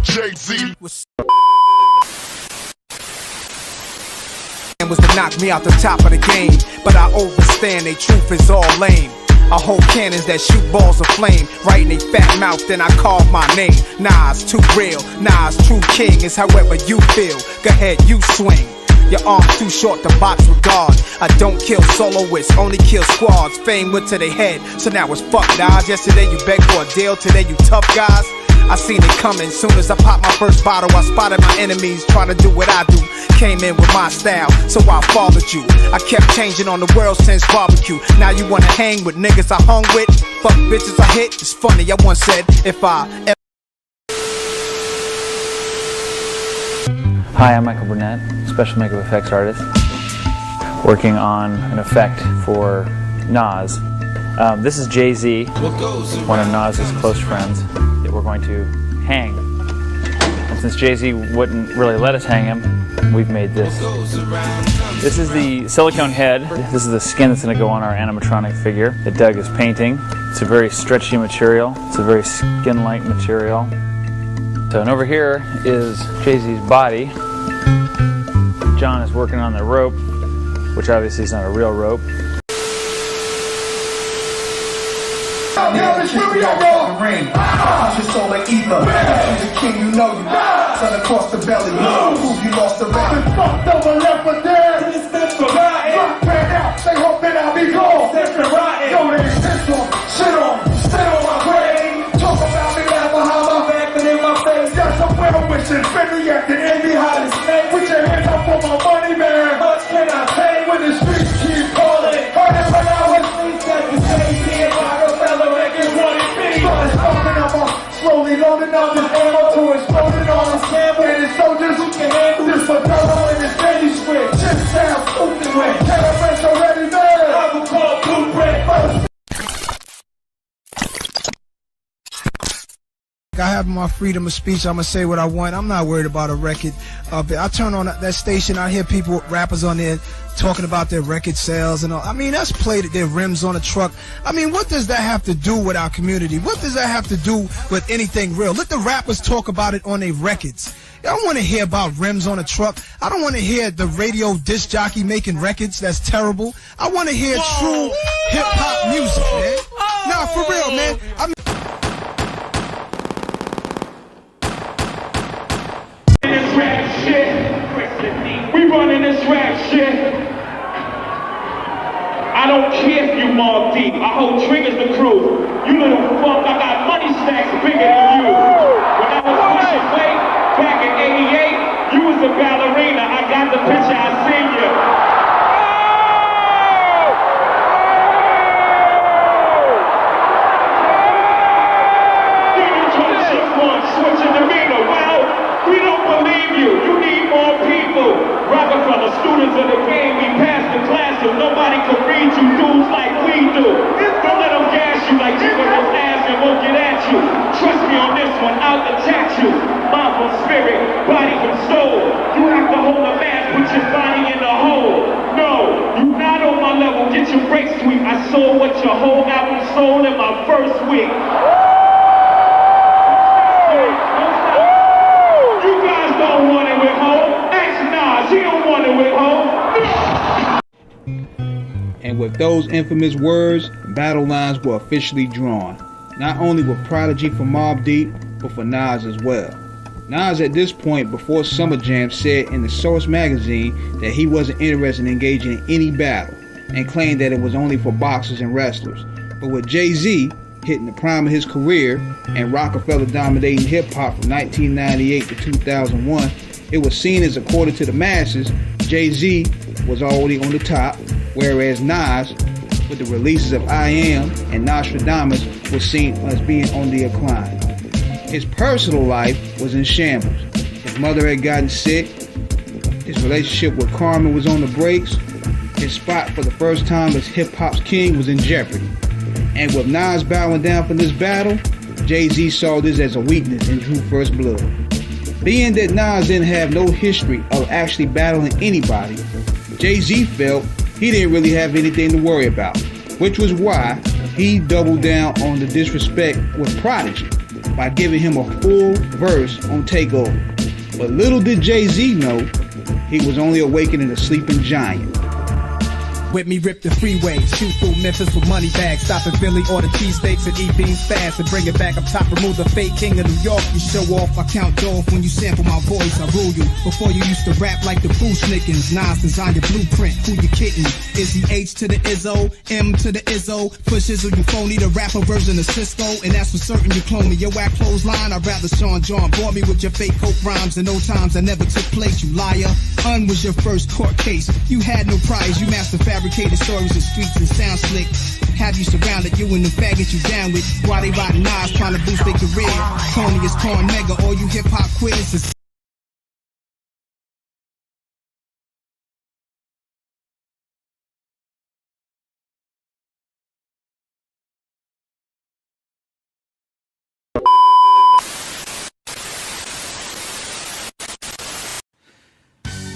Jay-Z. Was to knock me out the top of the game, but I overstand they truth is all lame. I hold cannons that shoot balls of flame right in they fat mouth, then I call my name. Nas too real, Nas true king is however you feel. Go ahead, you swing. Your arm's too short to box with God. I don't kill soloists, only kill squads. Fame went to their head, so now it's fuck Nas. Yesterday you begged for a deal, today you tough guys. I seen it coming, soon as I popped my first bottle. I spotted my enemies trying to do what I do. Came in with my style, so I followed you. I kept changing on the world since barbecue. Now you wanna hang with niggas I hung with? Fuck bitches I hit, it's funny, I once said if I ever. Hi, I'm Michael Burnett, special makeup effects artist, working on an effect for Nas. This is Jay-Z, one of Nas's close friends, that we're going to hang. And since Jay-Z wouldn't really let us hang him, we've made this. This is the silicone head. This is the skin that's going to go on our animatronic figure that Doug is painting. It's a very stretchy material. It's a very skin-like material. So, and over here is Jay-Z's body. John is working on the rope, which obviously is not a real rope. Just soul like ether. You're the king, you know you. Sun across the belly. Prove you lost the bet. Fucked over, left for dead. Step for rotten. Look back out. They hoping I'll be gone. Step for rotten. Yo, they piss on. Shit on. Stay on my brain. Talk about me, laugh behind my back and in my face. Yes, I'm well wishing. Finny acting envy how to snake. Put your hands up for my money, man. How much can I pay when the streets keep calling? Heard it when I was sleep at the same here. Rockefeller making what it be. Slowly loading up this ammo to exploding on us. And his soldiers who can handle this for double in his daily switch. Chip sound stupid with caravans already there. I will call blueprint first. I have my freedom of speech. I'm gonna say what I want. I'm not worried about a record. I turn on that station, I hear people, rappers on there talking about their record sales and all. I mean, that's played at their rims on a truck. I mean, what does that have to do with our community? What does that have to do with anything real? Let the rappers talk about it on their records. I don't want to hear about rims on a truck. I don't want to hear the radio disc jockey making records. That's terrible. I want to hear true hip-hop music, man. Nah, for real, man. We running this rap shit. I don't care if you Mobb Deep. I hold triggers the crew. You little fuck, I got money stacks bigger than you. When I was pushing weight back in '88, you was a ballerina. I got the picture, I seen you. Switching the meter. Well, we don't believe you. You need more people. Rockefeller, students of the game, we passed the class so nobody could read you dudes like we do. Don't let them gas you like you got your ass and won't get at you. Trust me on this one, I'll attack you. Mind from spirit, body from soul. You have to hold a mask, put your body in the hole. No, you not on my level, get your brakes sweep. I sold what your whole album sold in my first week. Don't want it with home. Ask Nas, he don't want it with home. And with those infamous words, battle lines were officially drawn. Not only with Prodigy for Mobb Deep, but for Nas as well. Nas at this point, before Summer Jam, said in the Source magazine that he wasn't interested in engaging in any battle, and claimed that it was only for boxers and wrestlers. But with Jay-Z hitting the prime of his career and Rockefeller dominating hip-hop from 1998 to 2001, it was seen as, according to the masses, Jay-Z was already on the top, whereas Nas, with the releases of I Am and Nostradamus, was seen as being on the decline. His personal life was in shambles. His mother had gotten sick. His relationship with Carmen was on the brakes. His spot for the first time as hip-hop's king was in jeopardy. And with Nas bowing down from this battle, Jay-Z saw this as a weakness and drew first blood. Being that Nas didn't have no history of actually battling anybody, Jay-Z felt he didn't really have anything to worry about, which was why he doubled down on the disrespect with Prodigy. by giving him a full verse on Takeover. But little did Jay-Z know, he was only awakening a sleeping giant. With me, rip the freeway, shoot through Memphis with money bags, stop in Philly, order cheesesteaks and eat beans fast, and bring it back up top, remove the fake king of New York. You show off, I count off when you sample my voice, I rule you. Before you used to rap like the Bruce Nickens, Nas design your blueprint, who you kidding? Izzy H to the Izzo, M to the Izzo, push Izzo, you phony, the rapper version of Cisco, and that's for certain you clone me. Your whack clothesline, I'd rather Sean John bore me with your fake coke rhymes, and no times that never took place, you liar. Un was your first court case, you had no prize, you master fabricated stories of streets and sound slick. Have you surrounded you and the faggots you down with while they riding knives trying to boost their career. Corny is corn mega, all you hip hop quiz.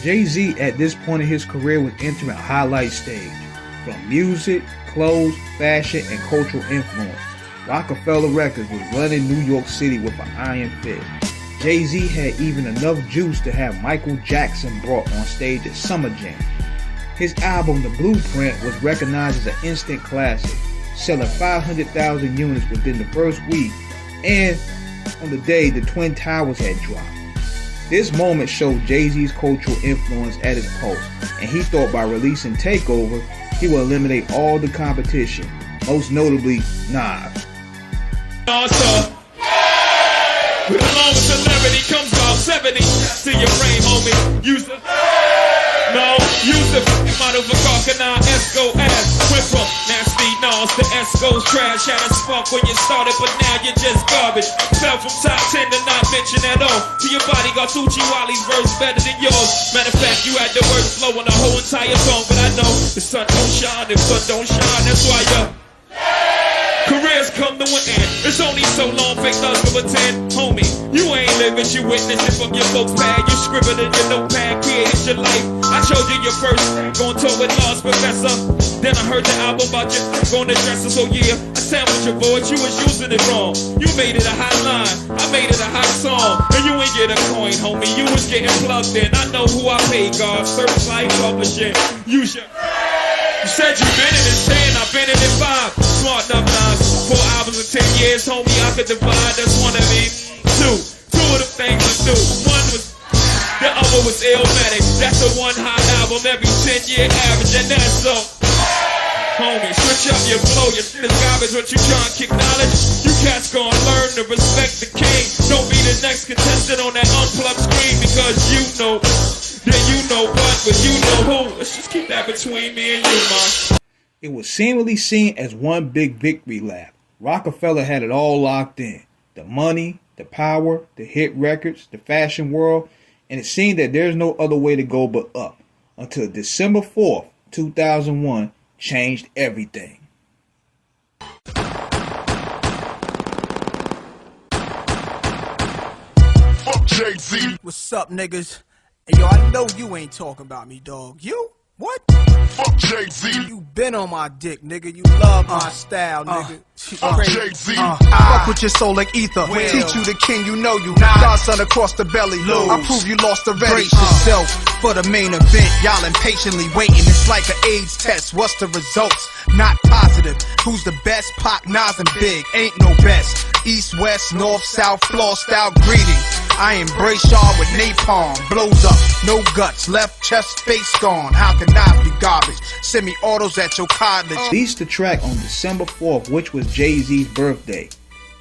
Jay-Z at this point in his career was entering a highlight stage. From music, clothes, fashion, and cultural influence, Rockefeller Records was running New York City with an iron fist. Jay-Z had even enough juice to have Michael Jackson brought on stage at Summer Jam. His album, The Blueprint, was recognized as an instant classic, selling 500,000 units within the first week, and on the day the Twin Towers had dropped. This moment showed Jay-Z's cultural influence at its post, and he thought by releasing Takeover, he would eliminate all the competition, most notably Nas. With a long celebrity comes about 70 to your frame, homie. Use the model for Carcanine Esco ass. Went from nasty Nas to Esco's trash. Had a spark when you started, but now you're just garbage. Fell from top 10 to not mention at all. To your body, got Tucci Wally's verse better than yours. Matter of fact, you had the worst flow on the whole entire song, but I know the sun don't shine if sun don't shine. That's why careers come to an end. It's only so long, fake thugs will attend. Homie, you ain't living, you witness it from your folks' pad. You scribbled in your notepad, created your life. I showed you your first, going tour with Lost Professor. Then I heard the album about you going to dresser. So yeah, I sampled your voice, you was using it wrong. You made it a hot line, I made it a hot song. And you ain't get a coin, homie, you was getting plugged in. I know who I paid, God, Searchlight Publishing. You said you been in this 10, I've been in it 5. Smart enough now, 4 albums in 10 years, homie, I could divide, that's one of me. Two of the things I do. One was, the other was Stillmatic. That's a one hot album every 10-year average, and that's so. Homie, switch up your flow, your shit is garbage, what you trying to kick knowledge? You cats gonna learn to respect the king. Don't be the next contestant on that unplugged screen, because you know, then you know what, but you know who. Let's just keep that between me and you, man. It was seemingly seen as one big victory lap. Rockefeller had it all locked in. The money, the power, the hit records, the fashion world, and it seemed that there's no other way to go but up. Until December 4th, 2001, changed everything. Fuck Jay-Z. What's up, niggas? Hey, yo, I know you ain't talking about me, dog. You? What? Fuck Jay-Z. You been on my dick, nigga. You love my style, nigga. Fuck Jay-Z. Fuck with your soul like ether. Teach you the king, you know you. Godson across the belly. I prove you lost already. Brace yourself for the main event. Y'all impatiently waiting. It's like an AIDS test. What's the results? Not positive. Who's the best? Pac, Nas, and Big. Ain't no best. East, west, north, south, floor style greetings. I embrace y'all with napalm. Blows up, no guts. Left chest, face gone. How can I be garbage? Semi-autos at your college. Released the track on December 4th, which was Jay-Z's birthday.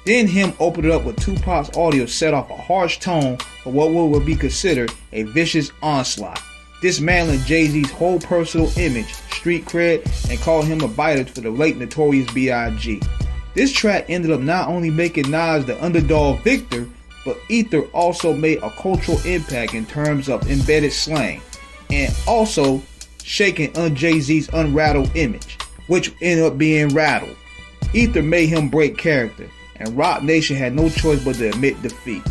Then him opened it up with Tupac's audio set off a harsh tone for what would be considered a vicious onslaught, dismantling Jay-Z's whole personal image, street cred, and calling him a biter for the late Notorious B.I.G. This track ended up not only making Nas the underdog victor, but Ether also made a cultural impact in terms of embedded slang, and also shaking Jay-Z's unrattled image, which ended up being rattled. Ether made him break character, and Rock Nation had no choice but to admit defeat.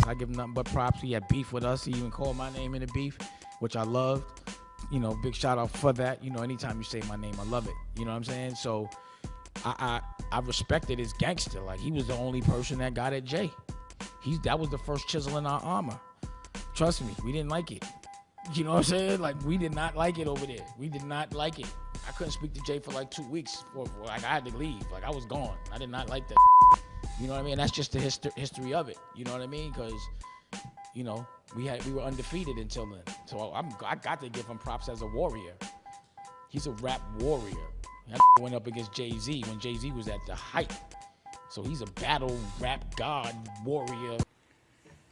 I give him nothing but props. He had beef with us. He even called my name in the beef, which I loved. You know, big shout out for that. You know, anytime you say my name, I love it. You know what I'm saying? So I respected his gangster. Like, he was the only person that got at Jay. That was the first chisel in our armor. Trust me, we didn't like it. You know what I'm saying? Like, we did not like it over there. We did not like it. I couldn't speak to Jay for like 2 weeks. Like, I had to leave. Like, I was gone. I did not like that. You know what I mean? That's just the history of it. You know what I mean? Because, you know, we were undefeated until then. So I got to give him props as a warrior. He's a rap warrior. That went up against Jay-Z when Jay-Z was at the height. So he's a battle rap god warrior.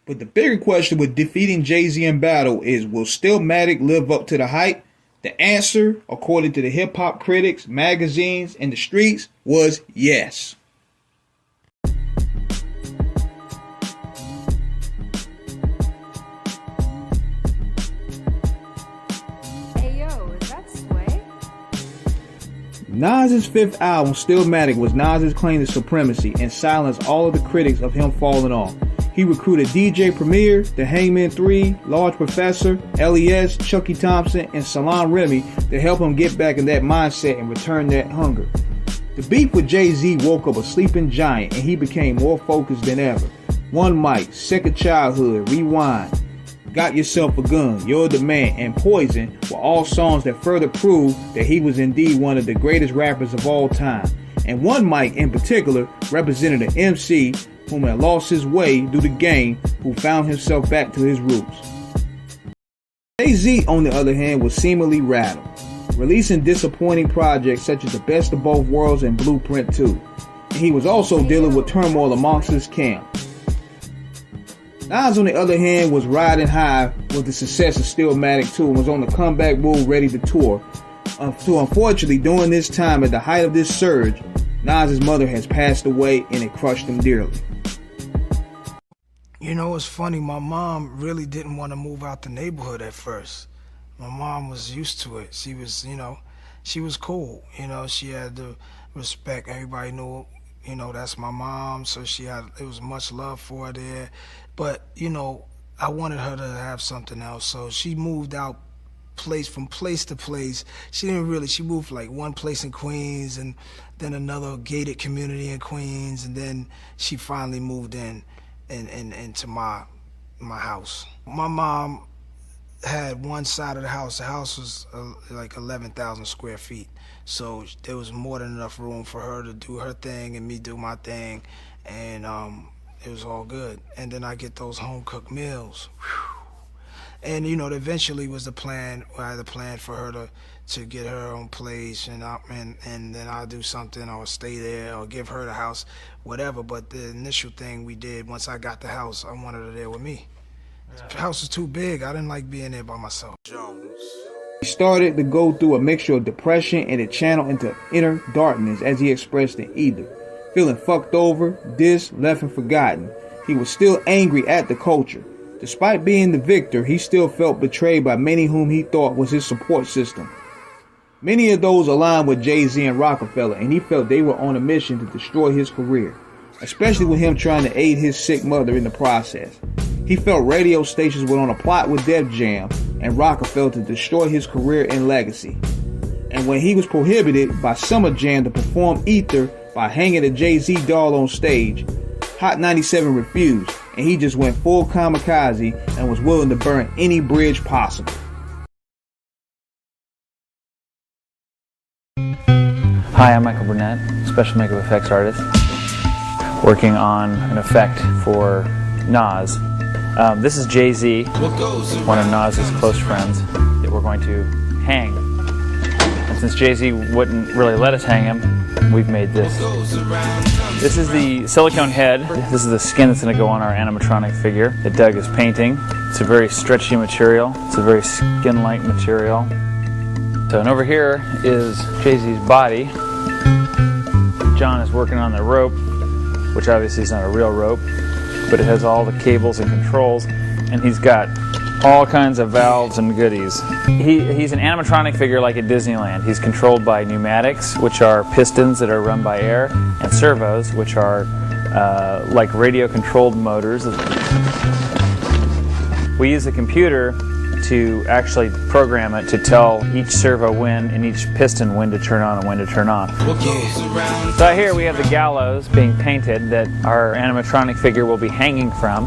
But the bigger question with defeating Jay-Z in battle is, will Stillmatic live up to the hype? The answer, according to the hip-hop critics, magazines, and the streets, was yes. Nas's fifth album, Stillmatic, was Nas's claim to supremacy and silenced all of the critics of him falling off. He recruited DJ Premier, The Hangman 3, Large Professor, LES, Chucky Thompson, and Salaam Remi to help him get back in that mindset and return that hunger. The beef with Jay-Z woke up a sleeping giant and he became more focused than ever. One Mic, Second Childhood, Rewind, Got Yourself a Gun, You're the Man, and Poison were all songs that further proved that he was indeed one of the greatest rappers of all time. And One Mic in particular represented an MC whom had lost his way through the game, who found himself back to his roots. Jay-Z, on the other hand, was seemingly rattled, releasing disappointing projects such as The Best of Both Worlds and Blueprint 2. And he was also dealing with turmoil amongst his camp. Nas, on the other hand, was riding high with the success of Stillmatic 2 and was on the comeback move, ready to tour. Unfortunately, during this time, at the height of this surge, Nas's mother has passed away and it crushed him dearly. You know, it's funny, my mom really didn't want to move out the neighborhood at first. My mom was used to it. She was, you know, she was cool. You know, she had the respect. Everybody knew, you know, that's my mom, so it was much love for her there. But, you know, I wanted her to have something else, so she moved out from place to place. She moved like one place in Queens and then another gated community in Queens, and then she finally moved into my house. My mom had one side of the house. The house was like 11,000 square feet, so there was more than enough room for her to do her thing and me do my thing, and it was all good. And then I get those home-cooked meals. Whew. And, you know, eventually was the plan. I had a plan for her to get her own place, and then I'll do something, or stay there, or give her the house, whatever. But the initial thing we did, once I got the house, I wanted her there with me. The house was too big. I didn't like being there by myself. He started to go through a mixture of depression and a channel into inner darkness, as he expressed in Either. Feeling fucked over, dissed, left and forgotten. He was still angry at the culture. Despite being the victor, he still felt betrayed by many whom he thought was his support system. Many of those aligned with Jay-Z and Rockefeller, and he felt they were on a mission to destroy his career, especially with him trying to aid his sick mother in the process. He felt radio stations were on a plot with Def Jam and Rockefeller to destroy his career and legacy. And when he was prohibited by Summer Jam to perform Ether by hanging a Jay-Z doll on stage, Hot 97 refused, and he just went full kamikaze and was willing to burn any bridge possible. Hi, I'm Michael Burnett, special makeup effects artist, working on an effect for Nas. This is Jay-Z, one of Nas's close friends, that we're going to hang. And since Jay-Z wouldn't really let us hang him, we've made this. This is the silicone head. This is the skin that's going to go on our animatronic figure that Doug is painting. It's a very stretchy material. It's a very skin-like material. And over here is Jay-Z's body. John is working on the rope, which obviously is not a real rope, but it has all the cables and controls, and he's got all kinds of valves and goodies. He's an animatronic figure like at Disneyland. He's controlled by pneumatics, which are pistons that are run by air, and servos, which are like radio-controlled motors. We use the computer to actually program it to tell each servo when and each piston when to turn on and when to turn off. So out here we have the gallows being painted that our animatronic figure will be hanging from.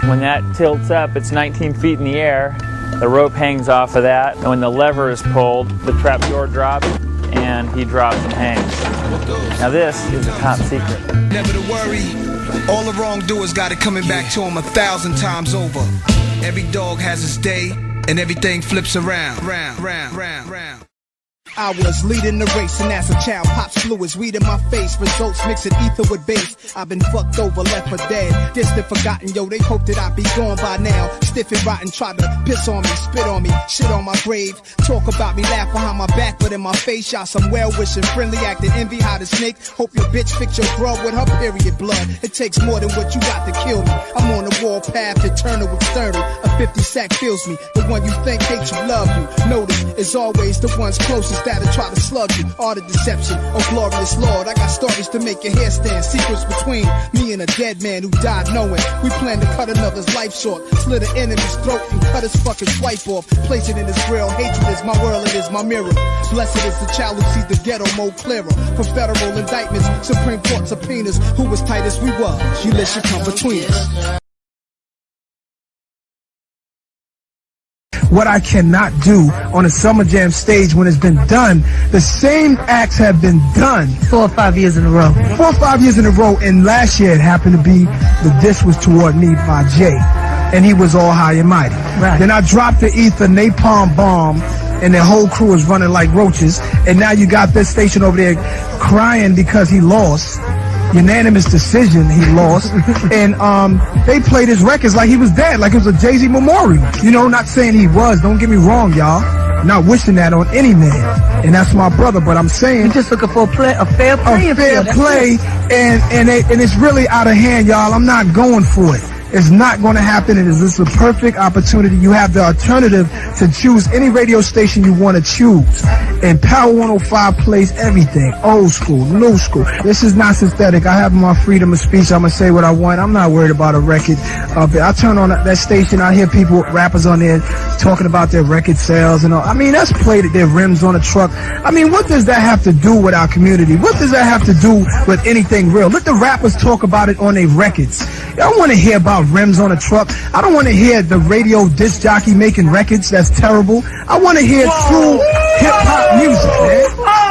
When that tilts up, it's 19 feet in the air. The rope hangs off of that, and when the lever is pulled, the trap door drops, and he drops and hangs. Now this is a top secret. Never to worry, all the wrongdoers got it coming back to him 1,000 times over. Every dog has his day, and everything flips around, round. I was leading the race, and as a child, pops fluids, weed in my face, results mixing ether with bass. I've been fucked over, left for dead, distant, forgotten, yo, they hope that I'd be gone by now. Stiff and rotten, try to piss on me, spit on me, shit on my grave, talk about me, laugh behind my back, but in my face, y'all some well-wishing, friendly acting, envy, how the snake, hope your bitch fix your grub with her period blood. It takes more than what you got to kill me. I'm on the war path, eternal, external, a 50 sack fills me, the one you think hates you, love you. Notice, it's always the ones closest that'll try to slug you. Art of deception, oh glorious Lord, I got stories to make your hair stand. Secrets between me and a dead man who died knowing we plan to cut another's life short. Slit an enemy's throat and cut his fucking wife off. Place it in his grill. Hatred is my world, it is my mirror. Blessed is the child who sees the ghetto more clearer. For federal indictments, Supreme Court subpoenas. Who was tight as we were, you let shit come between us. What I cannot do on a Summer Jam stage when it's been done, the same acts have been done 4 or 5 years in a row. 4 or 5 years in a row, and last year it happened to be the diss was toward me by Jay, and he was all high and mighty. Right. Then I dropped the ether napalm bomb, and the whole crew is running like roaches, and now you got this station over there crying because he lost. Unanimous decision, he lost. And they played his records like he was dead, like it was a Jay-Z memorial. You know, not saying he was, don't get me wrong, y'all. Not wishing that on any man. And that's my brother, but I'm saying You're just looking for a fair play. a fair play, and it's really out of hand, y'all. I'm not going for it. It's not going to happen. This is a perfect opportunity. You have the alternative to choose any radio station you want to choose. And Power 105 plays everything. Old school, new school. This is not synthetic. I have my freedom of speech. I'm going to say what I want. I'm not worried about a record. I turn on that station. I hear people, rappers on there talking about their record sales and all. I mean, that's played at their rims on a truck. I mean, what does that have to do with our community? What does that have to do with anything real? Let the rappers talk about it on their records. I don't want to hear about rims on a truck. I don't want to hear the radio disc jockey making records. That's terrible. I want to hear true hip-hop music, man.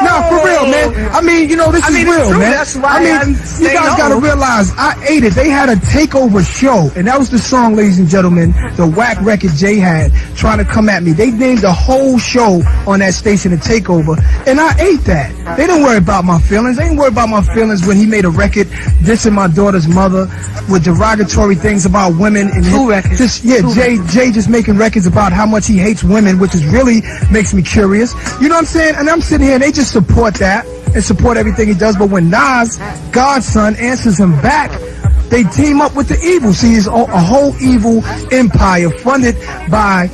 No, for real, man. I mean, you know, this is real, man. That's why you guys got to realize, I ate it. They had a takeover show, and that was the song, ladies and gentlemen, the whack record Jay had, trying to come at me. They named the whole show on that station a takeover, and I ate that. They didn't worry about my feelings. They didn't worry about my feelings when he made a record dissing my daughter's mother with derogatory things about women. And Jay just making records about how much he hates women, which is really makes me curious. You know what I'm saying? And I'm sitting here, and they just support that and support everything he does. But when Nas, Godson, answers him back, they team up with the evil. See, it's a whole evil empire funded by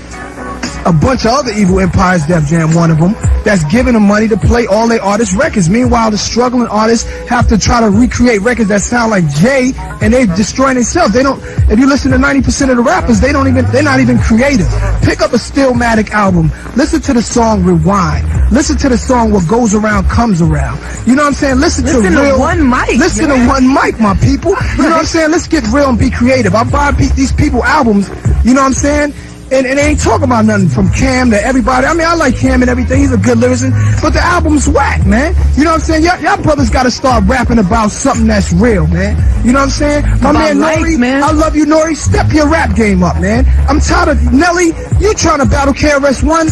a bunch of other evil empires, Def Jam one of them, that's giving them money to play all their artists' records. Meanwhile, the struggling artists have to try to recreate records that sound like Jay, and they're destroying themselves. They don't. If you listen to 90% of the rappers, they're not even creative. Pick up a Stillmatic album, listen to the song Rewind, listen to the song What Goes Around Comes Around. You know what I'm saying? Listen to one mic. Listen to one mic, my people. You know what I'm saying? Let's get real and be creative. I buy these people albums. You know what I'm saying? And they ain't talking about nothing from Cam to everybody. I mean, I like Cam and everything. He's a good lyricist. But the album's whack, man. You know what I'm saying? Y'all brothers got to start rapping about something that's real, man. You know what I'm saying? My man Nori, man. I love you, Nori. Step your rap game up, man. I'm tired of Nelly. You trying to battle KRS-One?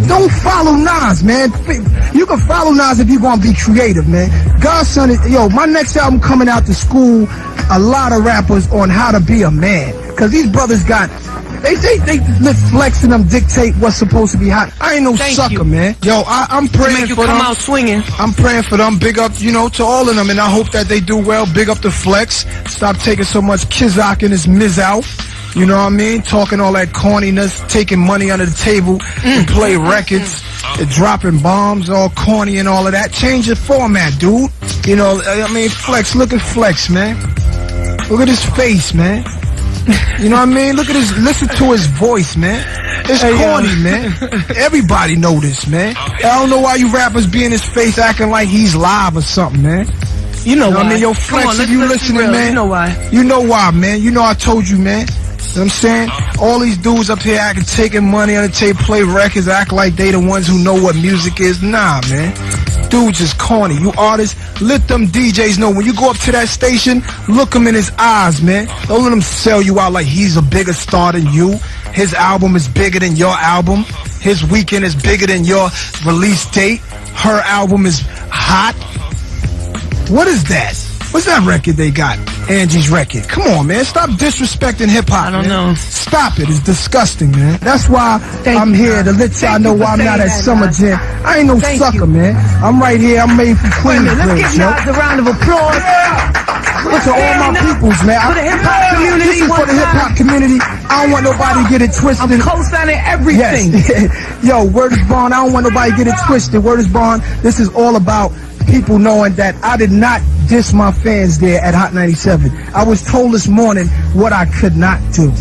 Don't follow Nas, man. You can follow Nas if you're going to be creative, man. Godson is, my next album coming out to school a lot of rappers on how to be a man. Because these brothers got... They let Flex and them dictate what's supposed to be hot. I ain't no sucker, man. Yo, I'm praying for them. Come out swinging. I'm praying for them. Big up, to all of them, and I hope that they do well. Big up to Flex. Stop taking so much Kizak and his Miz out. You know what I mean? Talking all that corniness, taking money under the table and play records, and dropping bombs, all corny and all of that. Change your format, dude. Flex. Look at Flex, man. Look at his face, man. You know what I mean? Look at his, listen to his voice, man. It's corny, man. Everybody know this, man. I don't know why you rappers be in his face acting like he's live or something, man. You know why. I mean, yo, Flex, if you listening, man. You know why. You know why, man. You know I told you, man. You know what I'm saying? All these dudes up here acting, taking money on the tape, play records, act like they the ones who know what music is. Nah, man. Dudes is corny. You artists, let them DJs know. When you go up to that station, look him in his eyes, man. Don't let him sell you out like he's a bigger star than you. His album is bigger than your album. His weekend is bigger than your release date. Her album is hot. What is that? What's that record they got? Angie's record. Come on, man. Stop disrespecting hip-hop, I don't know. Stop it. It's disgusting, man. That's why I'm here to let y'all know why I'm not at Summer Jam. I ain't no sucker, man. I'm right here. I'm made for Queens. Let's give Nas a round of applause. Look to all my peoples, man. For the hip-hop community. This is for the hip-hop community. I don't want nobody to get it twisted. I'm co-signing everything. Yes. Yo, word is bond. I don't want nobody to get it twisted. Word is bond. This is all about people knowing that I did not diss my fans there at Hot 97. I was told this morning what I could not do.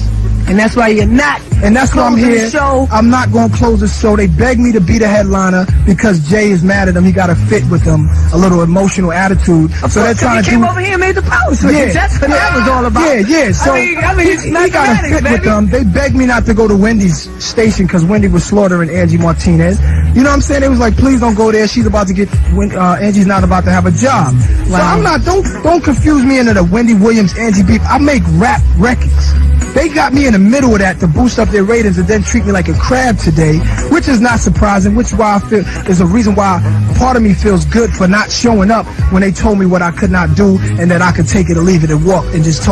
And that's why you're not. And that's why I'm here. I'm not going to close the show. They begged me to be the headliner because Jay is mad at him. He got a fit with them, a little emotional attitude. So they're trying to came over here and made the power switch. Yeah. That's what that was all about. Yeah. So I mean, he got a fit with them. They begged me not to go to Wendy's station because Wendy was slaughtering Angie Martinez. You know what I'm saying? They was like, please don't go there. She's about to get, Angie's not about to have a job. So I'm not, don't confuse me into the Wendy Williams, Angie beef. I make rap records. They got me in the middle of that to boost up their ratings and then treat me like a crab today, which is not surprising, which is why I feel is a reason why part of me feels good for not showing up when they told me what I could not do and that I could take it or leave it and walk and just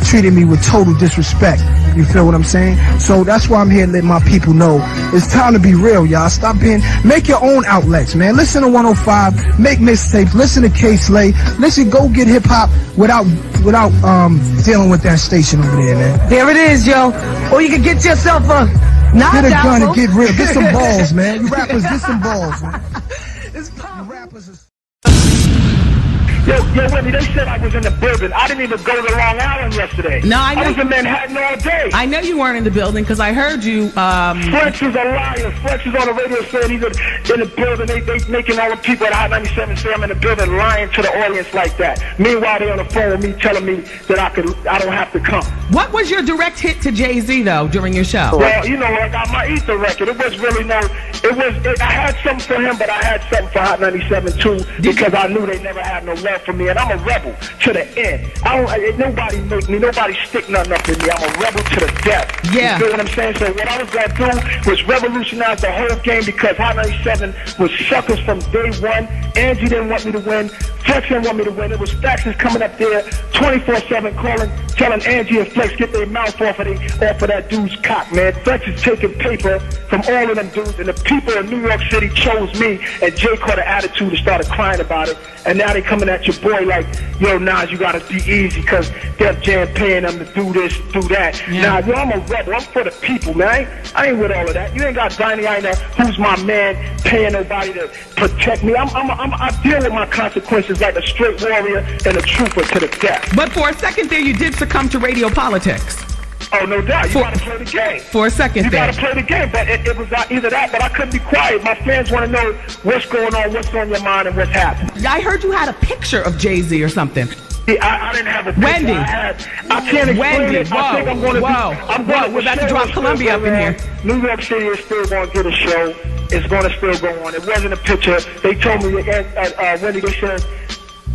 treated me with total disrespect. You feel what I'm saying? So that's why I'm here to let my people know it's time to be real, y'all. Stop being, make your own outlets, man. Listen to 105, make mixtapes, listen to K-Slay, listen, go get hip hop without dealing with that station over there, man. There it is, yo. Or you can get yourself a Get a gun and get real. Get some balls, man. You rappers, get some balls, man. It's powerful. You rappers is... Yo, Wendy, they said I was in the building. I didn't even go to Long Island yesterday. No, I know. I was in Manhattan all day. I know you weren't in the building because I heard you. Flex is a liar. Flex is on the radio saying he's in the building. They making all the people at Hot 97 say I'm in the building lying to the audience like that. Meanwhile, they on the phone with me telling me that I don't have to come. What was your direct hit to Jay-Z, though, during your show? Well, you know, I got my Ether record. It was really I had something for him, but I had something for Hot 97 too because I knew they never had no love for me, and I'm a rebel to the end. Nobody make me, nobody stick nothing up in me. I'm a rebel to the death. Yeah. You feel what I'm saying? So what I was going to do was revolutionize the whole game because Hot 97 was suckers from day one. Angie didn't want me to win. Flex didn't want me to win. It was faxes coming up there 24/7 calling, telling Angie and Flex get their mouth off of that dude's cock, man. Flex is taking paper from all of them dudes, and the people in New York City chose me, and Jay caught an attitude and started crying about it, and now they coming at your boy like, yo, Nas, you gotta be easy, because Def Jam paying them to do this, do that. Yeah. Nah, yo, I'm a rebel. I'm for the people, man. I ain't with all of that. You ain't got Donnie Ina, who's my man, paying nobody to protect me. I deal with my consequences like a straight warrior and a trooper to the death. But for a second there, you did succumb to radio politics. Oh, no doubt. You gotta play the game. For a second you there. You gotta play the game, but it was either that, but I couldn't be quiet. My fans want to know what's going on, what's on your mind, and what's happening. I heard you had a picture of Jay-Z or something. I didn't have a picture. Wendy. I can't explain Wendy. it. Whoa. I think I'm going to Whoa. We're about to drop Columbia up in here. New York City is still going to get a show. It's going to still go on. It wasn't a picture. They told me, Wendy, they said,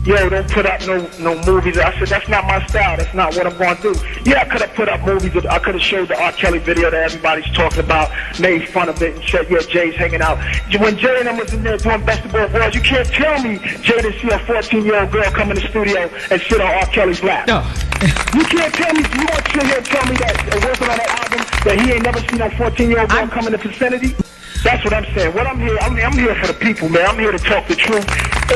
yo, don't put up no movies. I said, that's not my style. That's not what I'm going to do. Yeah, I could have put up movies. I could have showed the R. Kelly video that everybody's talking about, made fun of it, and said, yeah, Jay's hanging out. When Jay and them was in there doing Best of Both Worlds, you can't tell me Jay didn't see a 14-year-old girl come in the studio and sit on R. Kelly's lap. Oh. You can't tell me, you want to sit here and tell me that working on that album, that he ain't never seen a 14-year-old girl come in the vicinity? That's what I'm saying. I'm here for the people, man. I'm here to talk the truth.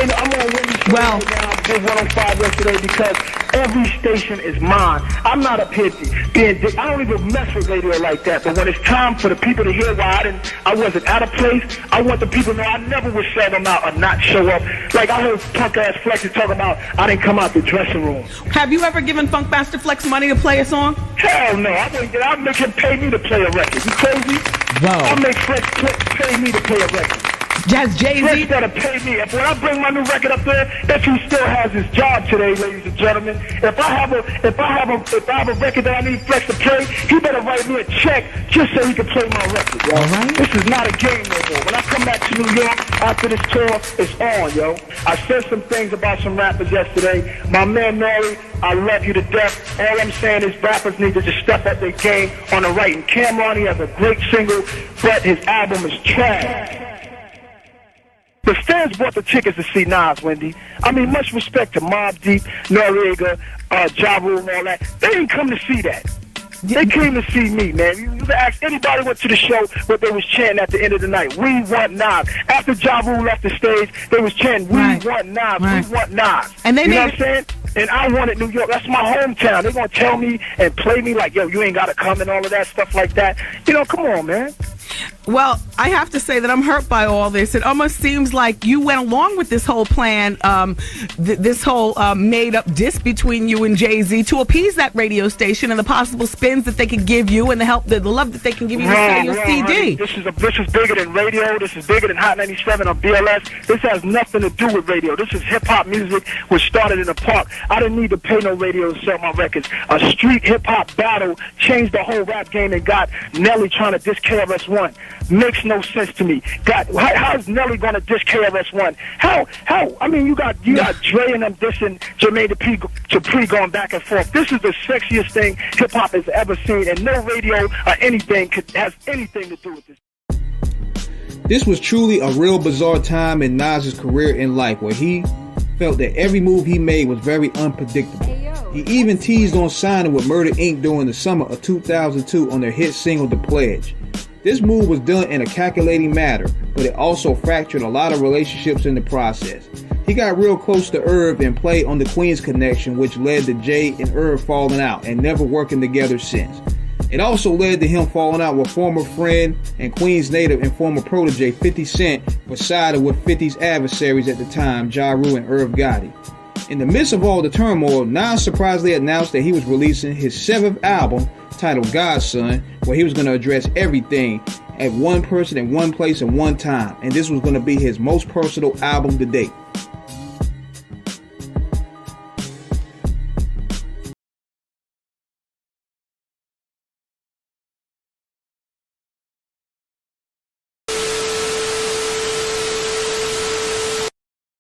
And I'm on Wendy's show right now. I did 105 yesterday because every station is mine. I'm not up here being dick. I don't even mess with radio like that. But when it's time for the people to hear why I wasn't out of place, I want the people to know I never would sell them out or not show up. Like I heard punk ass Flex talking about I didn't come out the dressing room. Have you ever given Funkmaster Flex money to play a song? Hell no. I wouldn't. I'd make him pay me to play a record. You crazy? Whoa. I'll make Flex pay me to play a record. Jazz Jay-Z? Flex gotta pay me. If when I bring my new record up there, that's who still has his job today, ladies and gentlemen. If I have a record that I need Flex to play, he better write me a check just so he can play my record, yo. Right. This is not a game no more. When I come back to New York after this tour, it's on, yo. I said some things about some rappers yesterday. My man Nori, I love you to death. All I'm saying is rappers need to just step up their game on the writing. Cameron, he has a great single, but his album is trash. The fans bought the tickets to see Nas, Wendy. I mean, much respect to Mobb Deep, Noriega, Ja Rule and all that. They didn't come to see that. They came to see me, man. You can ask anybody who went to the show what they was chanting at the end of the night. We want Nas. After Ja Rule left the stage, they was chanting, we want Nas, we want Nas. And they you know what I'm saying? And I wanted New York. That's my hometown. They're going to tell me and play me like, yo, you ain't got to come and all of that stuff like that. You know, come on, man. Well, I have to say that I'm hurt by all this. It almost seems like you went along with this whole plan, this whole made-up diss between you and Jay-Z to appease that radio station and the possible spins that they could give you and the love that they can give you to sell your CD. Honey. This is bigger than radio. This is bigger than Hot 97 or BLS. This has nothing to do with radio. This is hip-hop music which started in the park. I didn't need to pay no radio to sell my records. A street hip-hop battle changed the whole rap game and got Nelly trying to diss KRS-One. Makes no sense to me. God, how is Nelly going to diss KRS-One? How? I mean, you got Dre and them dissing Jermaine Dupri going back and forth. This is the sexiest thing hip-hop has ever seen, and no radio or anything has anything to do with this. This was truly a real bizarre time in Nas's career and life where he felt that every move he made was very unpredictable. He even teased on signing with Murder Inc. during the summer of 2002 on their hit single The Pledge. This move was done in a calculating manner, but it also fractured a lot of relationships in the process. He got real close to Irv and played on the Queens connection, which led to Jay and Irv falling out and never working together since. It also led to him falling out with former friend and Queens native and former protege 50 Cent for siding with 50's adversaries at the time, Ja Rule and Irv Gotti. In the midst of all the turmoil, Nas surprisingly announced that he was releasing his 7th album titled Godson, where he was going to address everything at one person in one place and one time, and this was going to be his most personal album to date.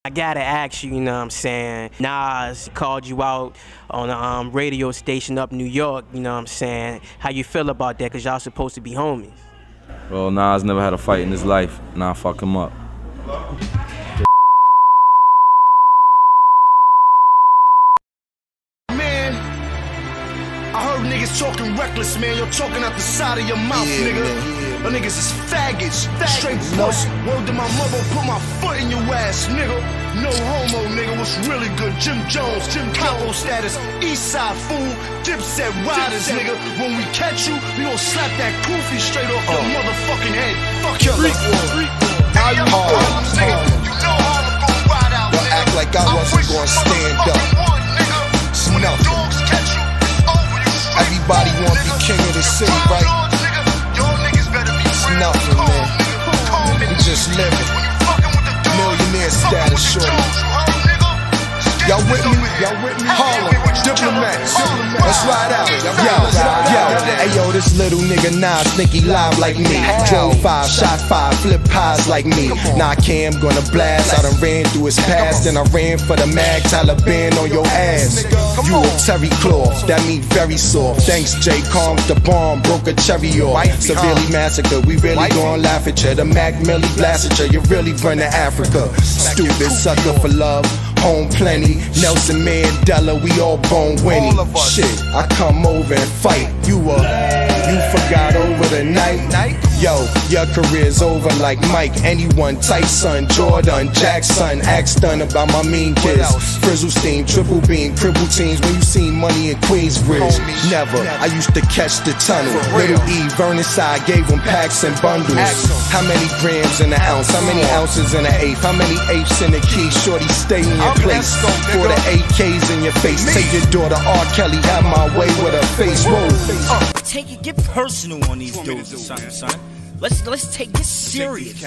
I gotta ask you, you know what I'm saying, Nas called you out on a radio station up New York, you know what I'm saying, how you feel about that, because y'all supposed to be homies? Well, Nas never had a fight in his life, and I fuck him up. Man, I heard niggas talking reckless, man. You're talking out the side of your mouth, nigga. Your niggas is faggots, straight puss. Word to my mother, put my foot in your ass, nigga. No homo, nigga. What's really good? Jim Jones, Capo status, Eastside fool, Dipset riders, nigga. When we catch you, we gon' slap that goofy straight off your motherfucking head. Fuck your life. How you hard, nigga? You know how I'm gon' ride out, nigga. Act like I wasn't gon' stand up. It's nothing. Everybody wanna be king of the city, right? It's nothing, man. We just living. Millionaire status, shorty. Y'all with me? Harlem, diplomats. Let's ride out. Yo, hey yo, this little nigga Nas think he live like me. Drove 5, shot 5, flip pies like me. Nah, Cam gonna blast. I done ran through his past, and I ran for the mag. Taliban on your ass. You a terry cloth, that mean very soft. Thanks, Jay Combs, the bomb broke a cherry off. Severely massacred, we really gon' laugh at you. The Mac Millie blasted you, you really run to Africa. Stupid sucker for love. Home plenty, Nelson Mandela, we all born winning. Shit, I come over and fight. You forgot over the night. Yo, your career's over like Mike, anyone, Tyson, Jordan, Jackson. Ask done about my mean kids. Frizzlestein, triple beam, cripple teams. When you seen money in Queensbridge, never. I used to catch the tunnel. Little E, Burnside, gave them packs and bundles. How many grams in an ounce? How many ounces in an eighth? How many eighths in a key? Shorty, stay in your place. For the AKs in your face. Take your daughter, R. Kelly, have my way with her face. Whoa. Take it, get personal on these dudes or something, son. Let's get serious.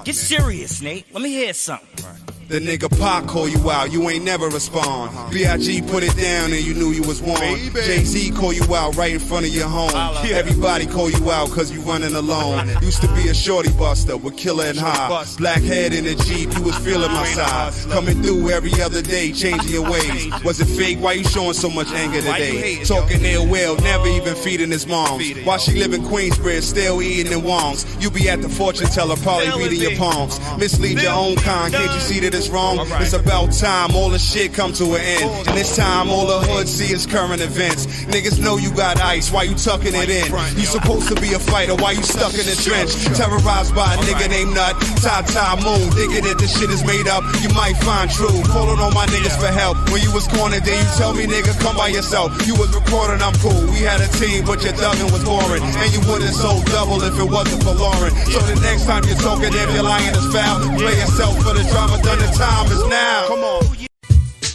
Get serious, Nate. Let me hear something. The nigga Pac call you out, you ain't never respond. B.I.G. put it down and you knew you was one. Jay-Z call you out right in front of your home. Everybody call you out cause you running alone. Used to be a shorty buster with killer and high. Black head in a Jeep, you was feeling my size. Coming through every other day, changing your ways. Was it fake? Why you showing so much anger today? Talking ill will, never even feeding his moms. While she live in Queensbridge, still eating in Wongs. You be at the fortune teller, probably reading your palms. Mislead your own kind, can't you see that it's wrong? It's about time all the shit come to an end. And this time all the hood see is current events. Niggas know you got ice, why you tucking it in? You supposed to be a fighter, why you stuck in the trench? Terrorized by a nigga named Nut, Ty Moon. Thinking that this shit is made up, you might find true. Calling on my niggas for help. When you was cornered, then you tell me nigga come by yourself. You was recording, I'm cool. We had a team, but your thuggin' was boring. And you wouldn't sold double if it wasn't for Lauren. So the next time you're talking, if you're lying is foul. Play yourself for the drama, done the time is now. Come on.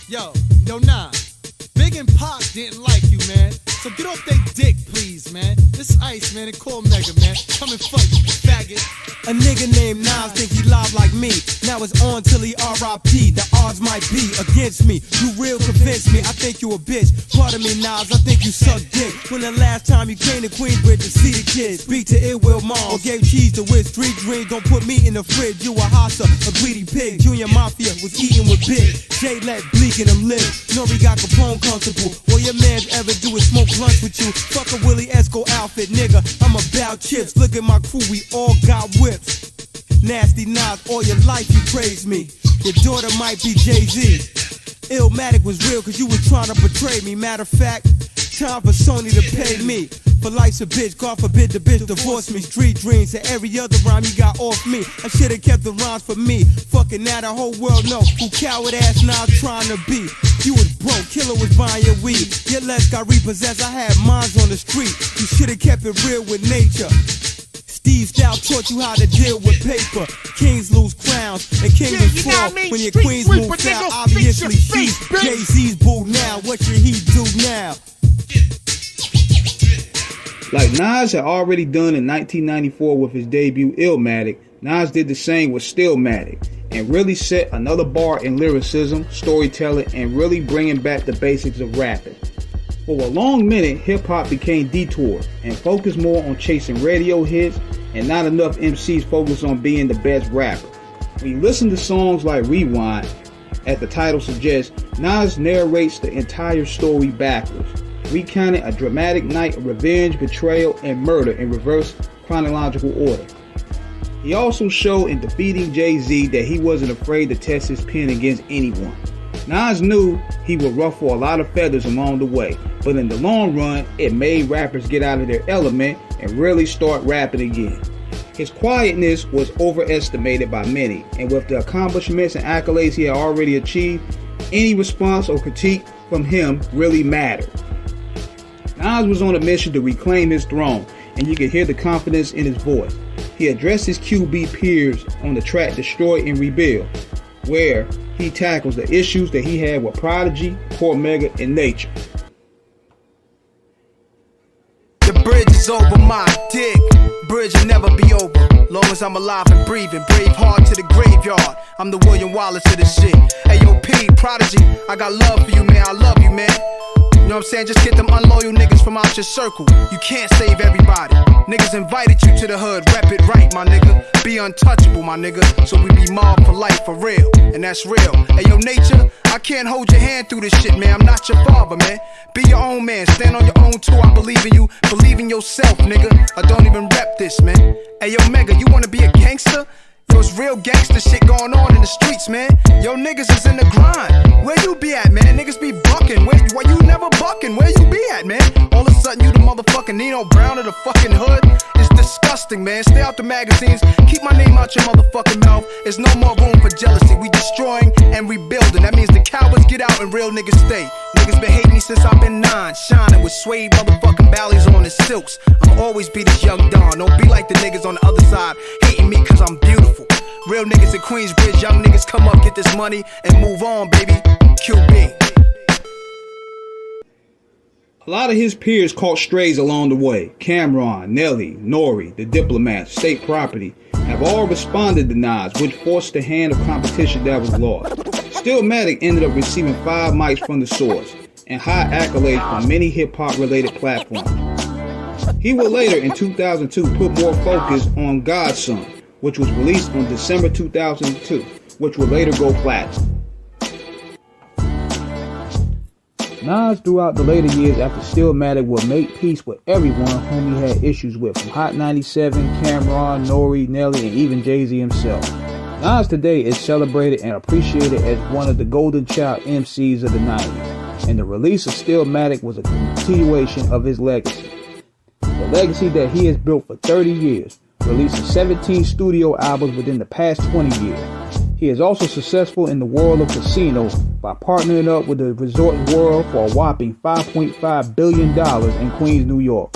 Yo, nah. Big and Pac didn't like you, man. So get off they dick, please, man. This Ice, man, and call Mega, man. Coming for you, faggot. A nigga named Nas think he live like me. Now it's on till he R.I.P. The odds might be against me. You real convinced me, I think you a bitch. Pardon me, Nas, I think you suck dick. When the last time you came to Queensbridge to see the kids? Speak to Ill Will Mom or gave cheese to Wiz. Street dreams, don't put me in the fridge. You a hossa, a greedy pig. Junior Mafia was eating with Big. Jay let Bleak in them live. Nori got Capone comfortable. All your mans ever do is smoke lunch with you. Fuck a Willie Esco outfit, nigga. I'm about chips. Look at my crew, we all got whips. Nasty Nas, all your life you praise me. Your daughter might be Jay-Z. Stillmatic was real cause you was trying to betray me. Matter of fact, time for Sony to pay me. For life's a bitch, God forbid the bitch divorce me. Street dreams and every other rhyme you got off me. I should've kept the rhymes for me. Fucking now the whole world know who coward ass Nas trying to be. You was broke, killer was buying your weed. Your legs got repossessed, I had mines on the street. You should've kept it real with nature. Steve Style taught you how to deal with paper. Kings lose crowns and kingdoms fall. When your queens move foul, obviously she's Jay-Z's boo now. What should he do now? Like Nas had already done in 1994 with his debut Illmatic, Nas did the same with Stillmatic and really set another bar in lyricism, storytelling, and really bringing back the basics of rapping. For a long minute, hip-hop became detoured and focused more on chasing radio hits and not enough MCs focused on being the best rapper. When you listen to songs like Rewind, as the title suggests, Nas narrates the entire story backwards, recounting a dramatic night of revenge, betrayal, and murder in reverse chronological order. He also showed in defeating Jay-Z that he wasn't afraid to test his pen against anyone. Nas knew he would ruffle a lot of feathers along the way, but in the long run, it made rappers get out of their element and really start rapping again. His quietness was overestimated by many, and with the accomplishments and accolades he had already achieved, any response or critique from him really mattered. Nas was on a mission to reclaim his throne, and you could hear the confidence in his voice. He addressed his QB peers on the track Destroy and Rebuild, where he tackles the issues that he had with Prodigy, Cormega, and Nature. The bridge is over my dick. Bridge will never be over. Long as I'm alive and breathing. Brave heart to the graveyard. I'm the William Wallace of this shit. Ayo, P, Prodigy, I got love for you, man. I love you, man. You know what I'm saying? Just get them unloyal niggas from out your circle. You can't save everybody. Niggas invited you to the hood. Rep it right, my nigga. Be untouchable, my nigga. So we be mobbed for life, for real. And that's real. Ayo, Nature, I can't hold your hand through this shit, man. I'm not your father, man. Be your own man. Stand on your own too. I believe in you. Believe in yourself, nigga. I don't even rep this, man. Ayo, Mega, you wanna be a gangster? Yo, it's real gangster shit going on in the streets, man. Yo, niggas is in the grind. Where you be at, man? Niggas be bucking. Why you never bucking? Where you be at, man? All of a sudden you the motherfucking Nino Brown of the fucking hood. It's disgusting, man. Stay out the magazines. Keep my name out your motherfucking mouth. There's no more room for jealousy. We destroying and rebuilding. That means the cowards get out and real niggas stay. Niggas been hating me since I've been 9. Shining with suede motherfucking valleys on the silks. I'ma always be this young Don. Don't be like the niggas on the other side hating me cause I'm beautiful. Real niggas in Queensbridge, young niggas come up, get this money, and move on, baby. QB. A lot of his peers caught strays along the way. Cameron, Nelly, Nori, the Diplomats, State Property have all responded to Nas, which forced the hand of competition that was lost. Stillmatic ended up receiving 5 mics from the source and high accolades from many hip-hop related platforms. He would later, in 2002, put more focus on Godson, which was released on December 2002, which would later go platinum. Nas, throughout the later years after Stillmatic, would make peace with everyone whom he had issues with, from Hot 97, Cameron, Nori, Nelly, and even Jay-Z himself. Nas today is celebrated and appreciated as one of the golden child MCs of the 90s, and the release of Stillmatic was a continuation of his legacy. The legacy that he has built for 30 years, releasing 17 studio albums within the past 20 years. He is also successful in the world of casino by partnering up with the resort world for a whopping $5.5 billion in Queens, New York.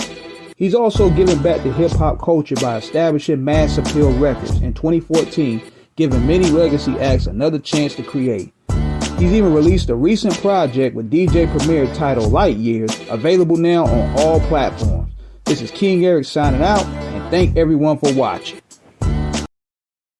He's also given back to hip-hop culture by establishing Mass Appeal Records in 2014, giving many legacy acts another chance to create. He's even released a recent project with DJ Premier titled Light Years, available now on all platforms. This is King Eric signing out, and thank everyone for watching.